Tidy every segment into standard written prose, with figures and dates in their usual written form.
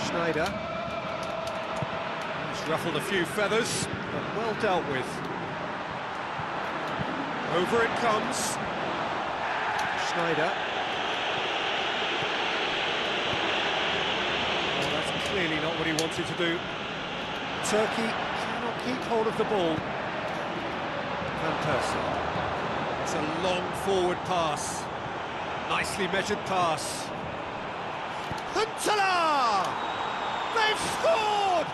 Schneider. He's ruffled a few feathers, but well dealt with. Over it comes. Schneider. Oh, that's clearly not what he wanted to do. Turkey cannot keep hold of the ball. Van Persie. It's a long forward pass. Nicely measured pass. Huntala! They've scored!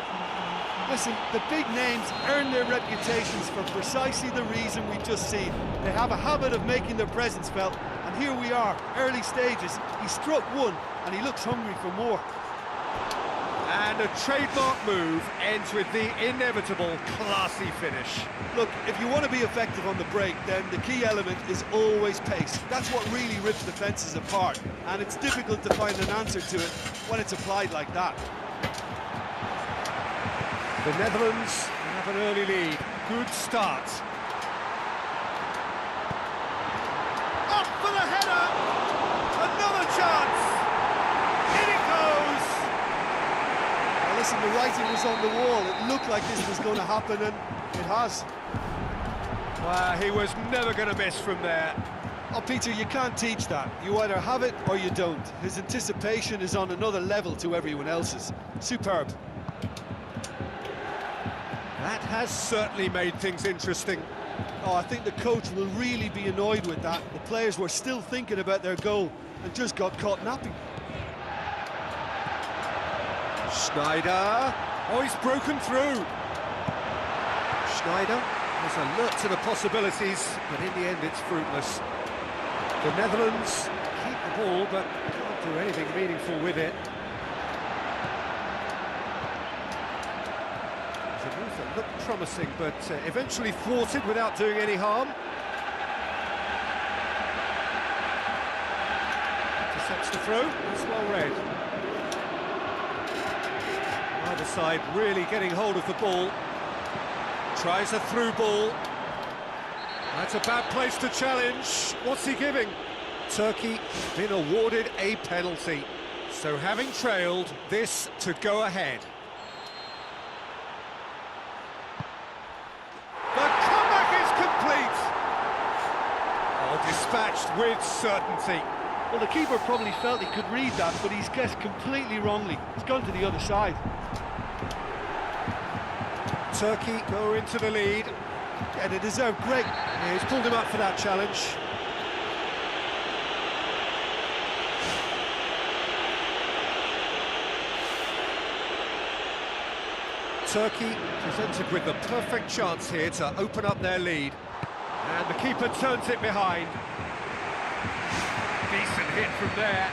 Listen, the big names earn their reputations for precisely the reason we've just seen. They have a habit of making their presence felt, and here we are, early stages. He struck one, and he looks hungry for more. And a trademark move ends with the inevitable classy finish. Look, if you want to be effective on the break, then the key element is always pace. That's what really rips defences apart, and it's difficult to find an answer to it when it's applied like that. The Netherlands have an early lead. Good start. Up for the header! Another chance! In it goes! Well, listen, the writing was on the wall. It looked like this was going to happen, and it has. Well, he was never going to miss from there. Oh, Peter, you can't teach that. You either have it or you don't. His anticipation is on another level to everyone else's. Superb. That has certainly made things interesting. Oh, I think the coach will really be annoyed with that. The players were still thinking about their goal and just got caught napping. Schneider. Oh, he's broken through. Schneider was alert to the possibilities, but in the end it's fruitless. The Netherlands keep the ball, but can't do anything meaningful with it. It's a move that looked promising, but eventually thwarted without doing any harm. Intercepts the throw, it's well read. Either side really getting hold of the ball. Tries a through ball. That's a bad place to challenge. What's he giving? Turkey has been awarded a penalty. So having trailed, this to go ahead. The comeback is complete! Oh, dispatched with certainty. Well, the keeper probably felt he could read that, but he's guessed completely wrongly. He's gone to the other side. Turkey go into the lead. Yeah, they deserve great. Yeah, he's pulled him up for that challenge. Turkey presented with the perfect chance here to open up their lead. And the keeper turns it behind. Decent hit from there.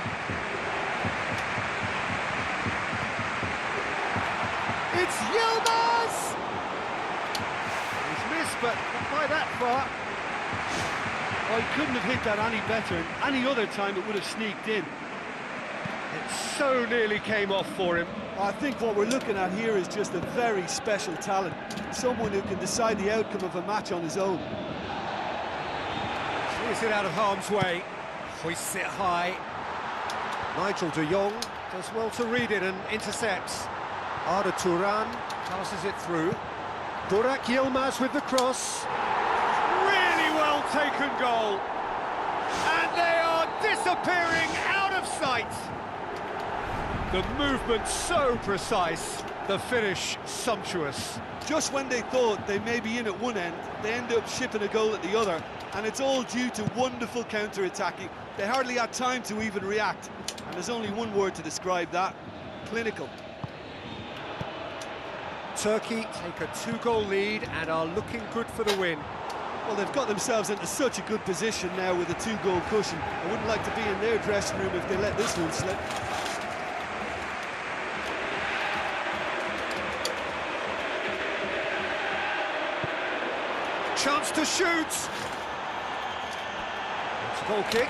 It's Yilmaz! He's missed, but not by that far. Oh, he couldn't have hit that any better. Any other time it would have sneaked in. It so nearly came off for him. I think what we're looking at here is just a very special talent. Someone who can decide the outcome of a match on his own. Clears it out of harm's way. Hoists it high. Nigel de Jong does well to read it and intercepts. Arda Turan passes it through. Burak Yilmaz with the cross. Really well taken goal. And they are disappearing out of sight. The movement so precise, the finish sumptuous. Just when they thought they may be in at one end, they end up shipping a goal at the other, and it's all due to wonderful counter-attacking. They hardly had time to even react, and there's only one word to describe that: clinical. Turkey take a 2-goal lead and are looking good for the win. Well, they've got themselves into such a good position now with a 2-goal cushion. I wouldn't like to be in their dressing room if they let this one slip. Chance to shoot! It's a goal kick.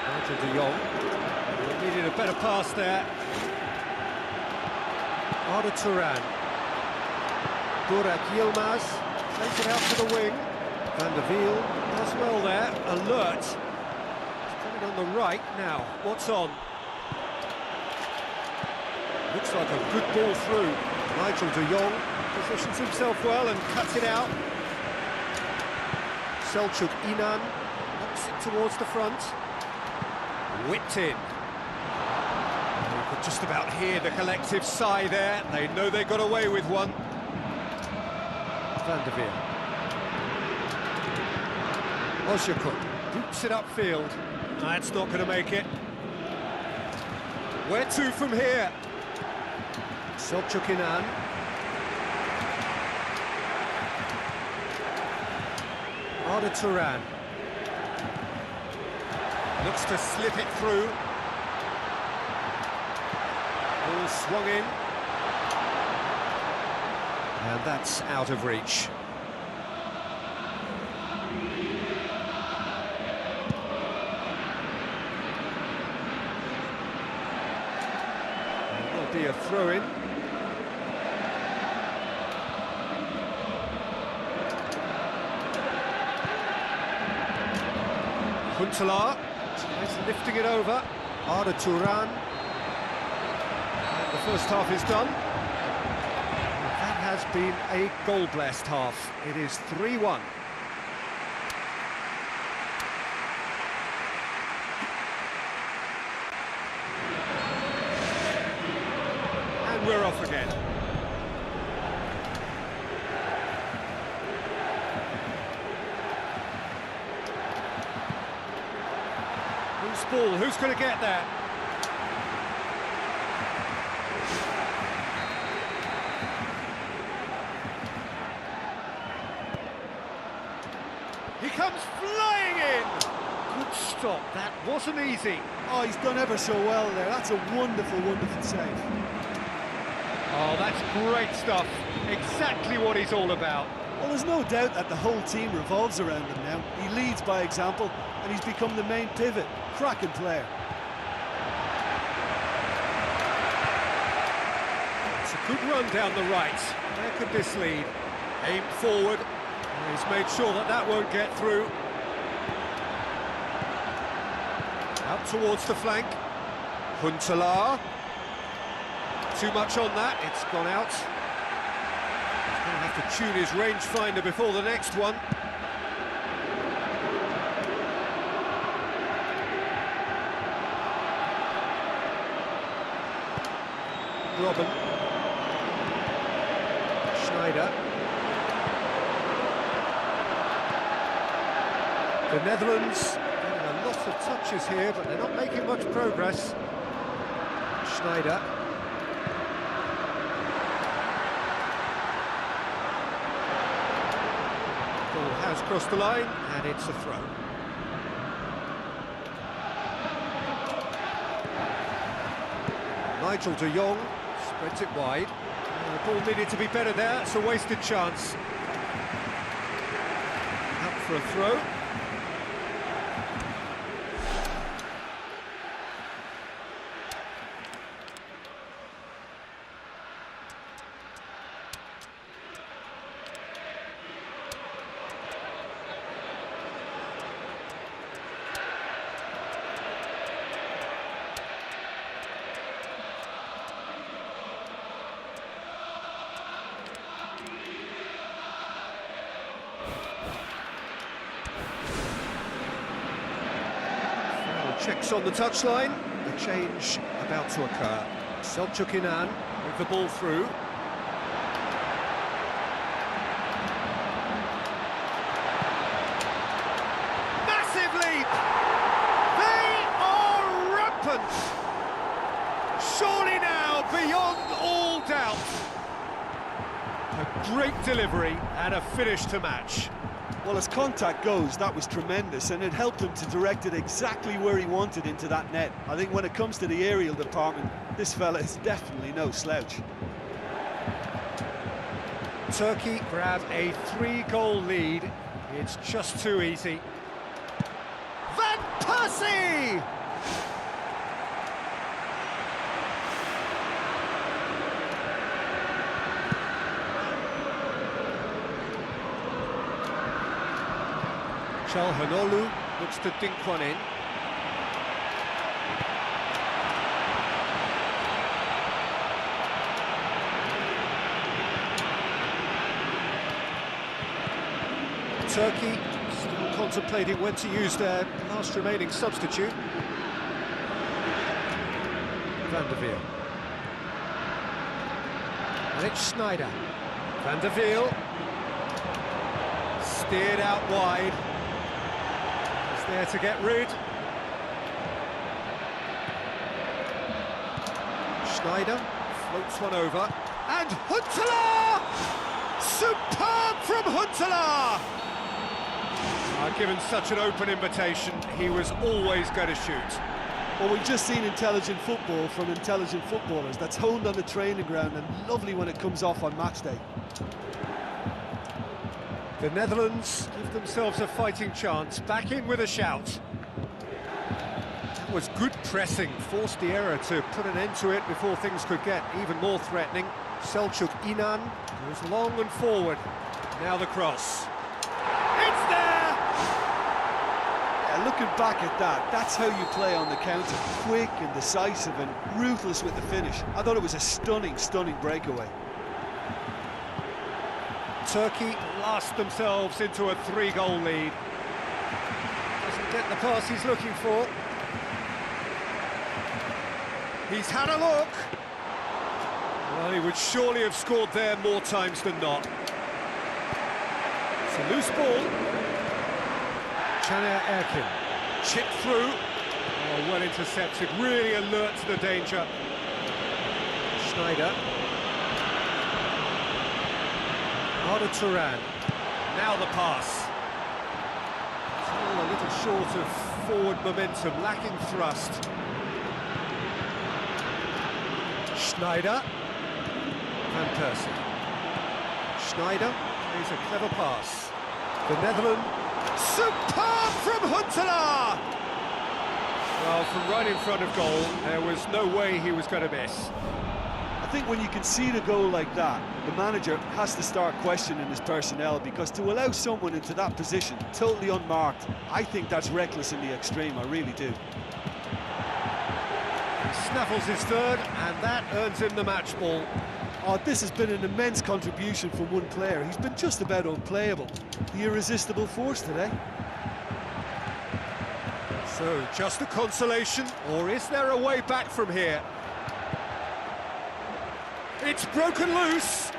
Nigel de Jong. Needed a better pass there. Arda Turan. Burak Yilmaz. Takes it out to the wing. Van der Wiel does well there. Alert. He's coming on the right now. What's on? Looks like a good ball through. Nigel de Jong positions himself well and cuts it out. Selçuk Inan knocks it towards the front. Whipped in. You could just about hear the collective sigh there. They know they got away with one. Van der Wiel. Ozyakup boots it upfield. That's not going to make it. Where to from here? Selçuk Inan. Arda Turan. Looks to slip it through. Ball swung in. And that's out of reach. There'll be a throw-in. Huntelaar is lifting it over. Arda Turan. And the first half is done. That has been a goal-blessed half. It is 3-1. And we're off again. Who's ball? Who's going to get there? He comes flying in! Good stop, that wasn't easy. Oh, he's done ever so well there. That's a wonderful, wonderful save. Oh, that's great stuff. Exactly what he's all about. Well, there's no doubt that the whole team revolves around him now. He leads by example, and he's become the main pivot. Cracking player. It's a good run down the right. Where could this lead? Aimed forward. He's made sure that that won't get through. Out towards the flank. Huntelaar. Too much on that, it's gone out. He's going to have to tune his rangefinder before the next one. Robben. Schneider. The Netherlands getting a lot of touches here, but they're not making much progress. Schneider. Ball has crossed the line, and it's a throw. Nigel de Jong spreads it wide. The ball needed to be better there, it's a wasted chance. Out for a throw. Checks on the touchline, a change about to occur. Selçuk Inan with the ball through. Massive leap! They are rampant! Surely now, beyond all doubt. A great delivery and a finish to match. Well, as contact goes, that was tremendous, and it helped him to direct it exactly where he wanted into that net. I think when it comes to the aerial department, this fella is definitely no slouch. Turkey grab a 3-goal lead. It's just too easy. Van Persie! Çalhanoğlu looks to dink one in. Turkey still contemplating when to use their last remaining substitute. Van der Wiel. And it's Schneider. Van der Wiel. Steered out wide. He's there to get rid. Schneider floats one over. And Huntelaar! Superb from Huntelaar! Given such an open invitation, he was always going to shoot. Well, we've just seen intelligent football from intelligent footballers. That's honed on the training ground and lovely when it comes off on match day. The Netherlands give themselves a fighting chance, back in with a shout. That was good pressing, forced the error to put an end to it before things could get even more threatening. Selçuk İnan goes long and forward. Now the cross. It's there! Looking back at that, that's how you play on the counter. Quick and decisive and ruthless with the finish. I thought it was a stunning, stunning breakaway. Turkey last themselves into a 3-goal lead. Doesn't get the pass he's looking for. He's had a look. Well, he would surely have scored there more times than not. It's a loose ball. Caner Erkin, chipped through, well intercepted, really alert to the danger. Schneider. Arda Turan, now the pass. Still a little short of forward momentum, lacking thrust. Schneider. Van Persie. Schneider plays a clever pass. The Netherlands. Superb from Huntelaar! Well, from right in front of goal, there was no way he was going to miss. I think when you concede a goal like that, the manager has to start questioning his personnel, because to allow someone into that position, totally unmarked, I think that's reckless in the extreme, I really do. He snaffles his third, and that earns him the match ball. Oh, this has been an immense contribution from one player. He's been just about unplayable. The irresistible force today. So, just a consolation, or is there a way back from here? It's broken loose!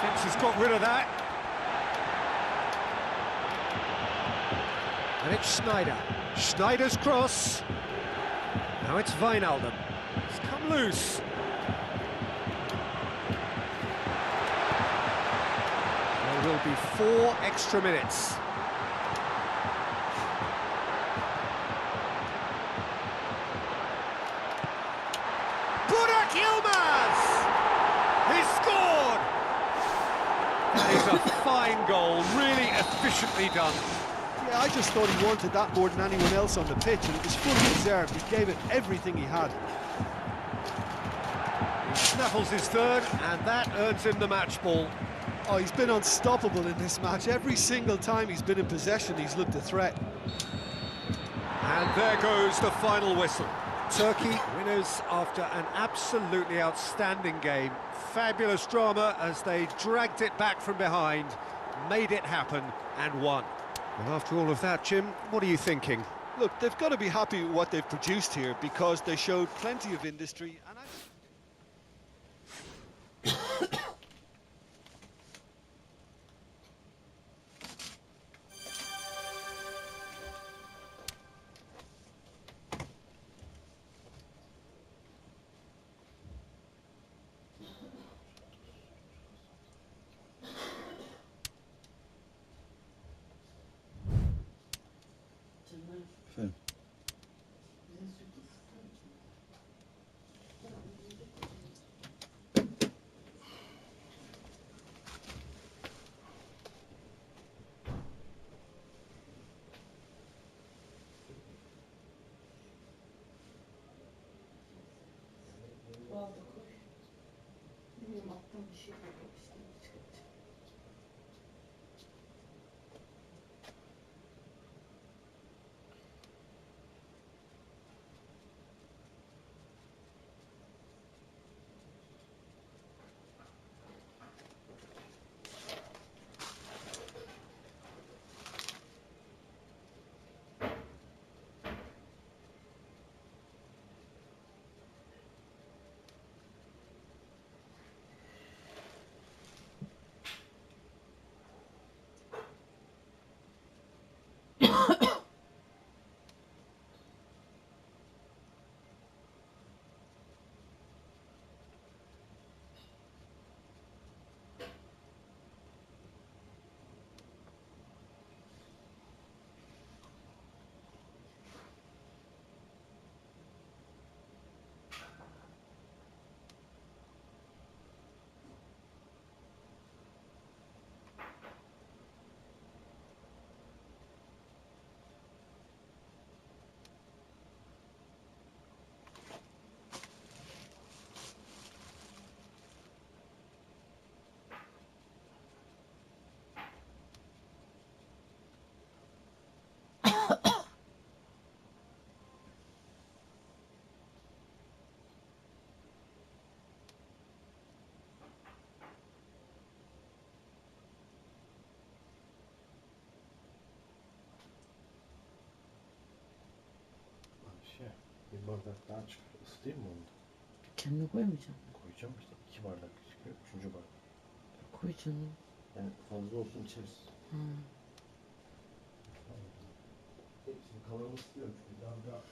Finch has got rid of that. And it's Schneider. Schneider's cross. Now it's Wijnaldum. It's come loose. There will be 4 extra minutes. Burak Yilmaz! He scored! That is a fine goal, really efficiently done. Yeah, I just thought he wanted that more than anyone else on the pitch, and it was fully deserved. He gave it everything he had. He snaffles his third, and that earns him the match ball. Oh, he's been unstoppable in this match. Every single time he's been in possession, he's looked a threat. And there goes the final whistle. Turkey winners after an absolutely outstanding game. Fabulous drama as they dragged it back from behind, made it happen, and won. Well, after all of that, Jim, what are you thinking? Look, they've got to be happy with what they've produced here, because they showed plenty of industry. And Efendim? Bir bardak daha çık. Isıtayım mı onu? Kendine koymayacağım. Koyacağım işte. 2 bardak çıkıyor. 3. bardak. Koy canım. Yani fazla olsun içeriz. Ha. Hepsini kalanı istiyorum çünkü daha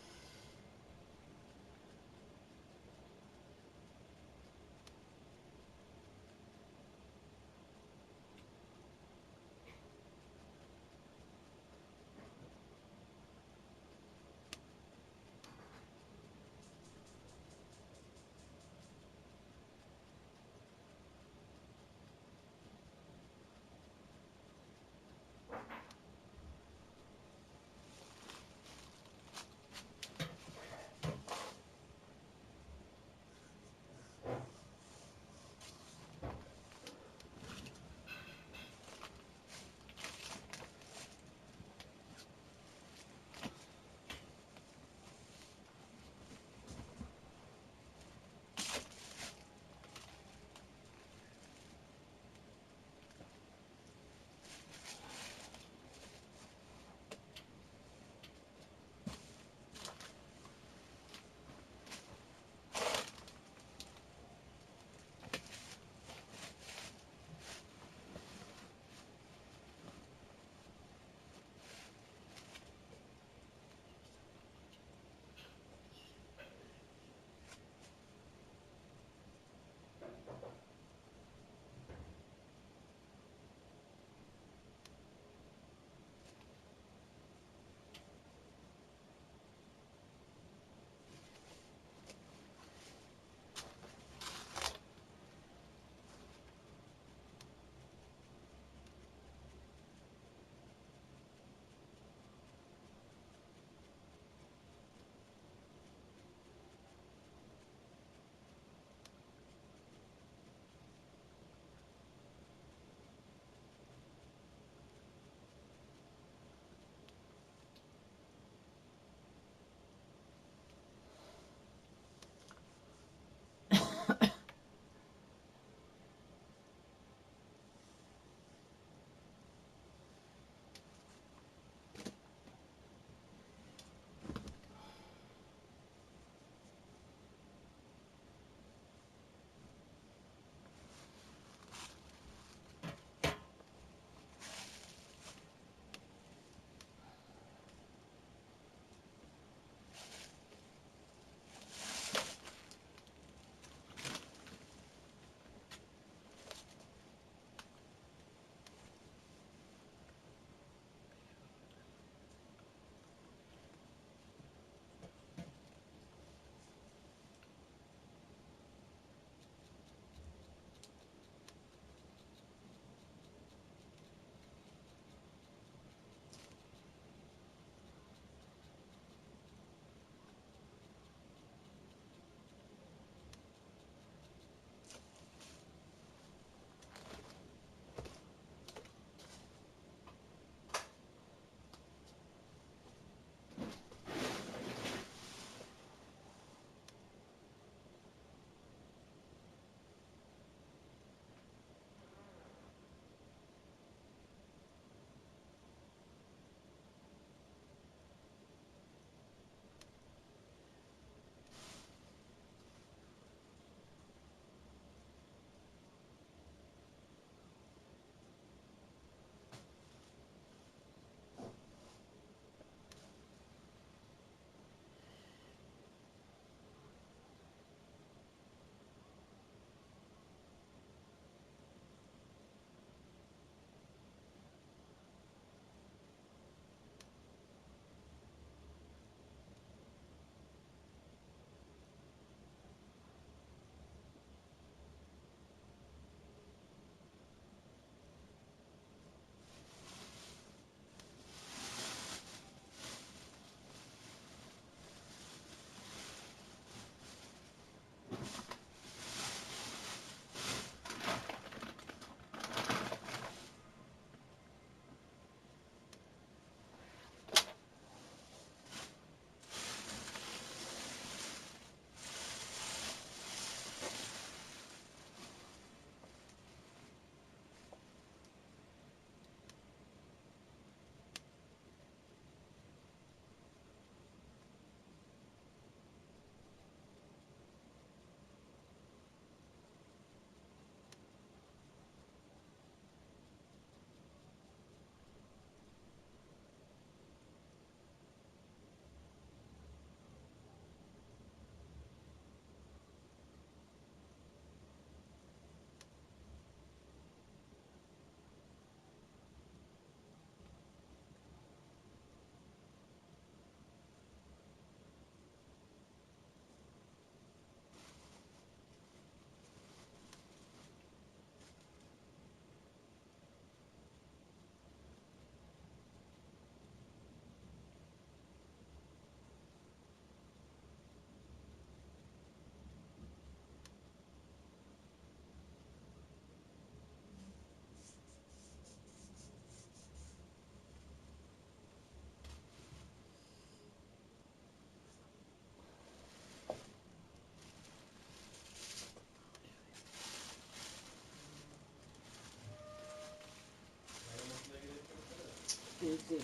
değil.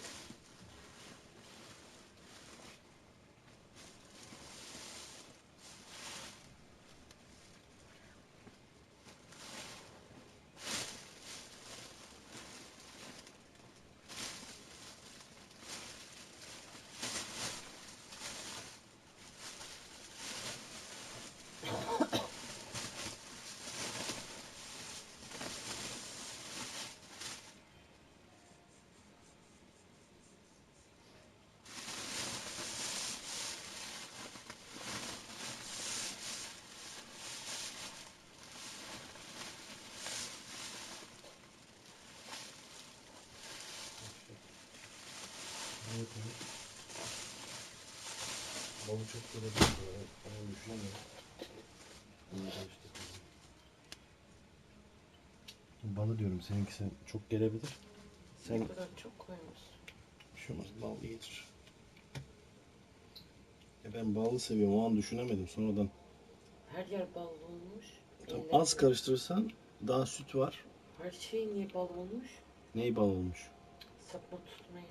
Evet, evet. Balı çok gelebilir. Onu düşünemiyorum. Bunu da işte. Balı diyorum, seninkisi çok gelebilir. Sen Ne kadar çok koymuşsun. bir şey olmaz, bal iyidir. Ben ballı seviyorum, o an düşünemedim sonradan. Her yer bal olmuş. Tam Ellerinde- az karıştırırsan daha süt var. Her şey niye bal olmuş? Neyi bal olmuş? Sapma tutma yere.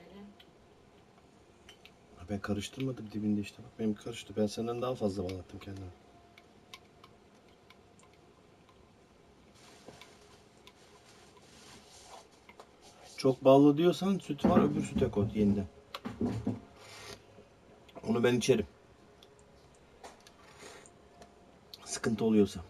Ha, ben karıştırmadım dibinde işte, bak benim karıştı. Ben senden daha fazla bal attım kendime. Çok ballı diyorsan süt var, öbür süte koy yeniden. Onu ben içerim. Sıkıntı oluyorsa.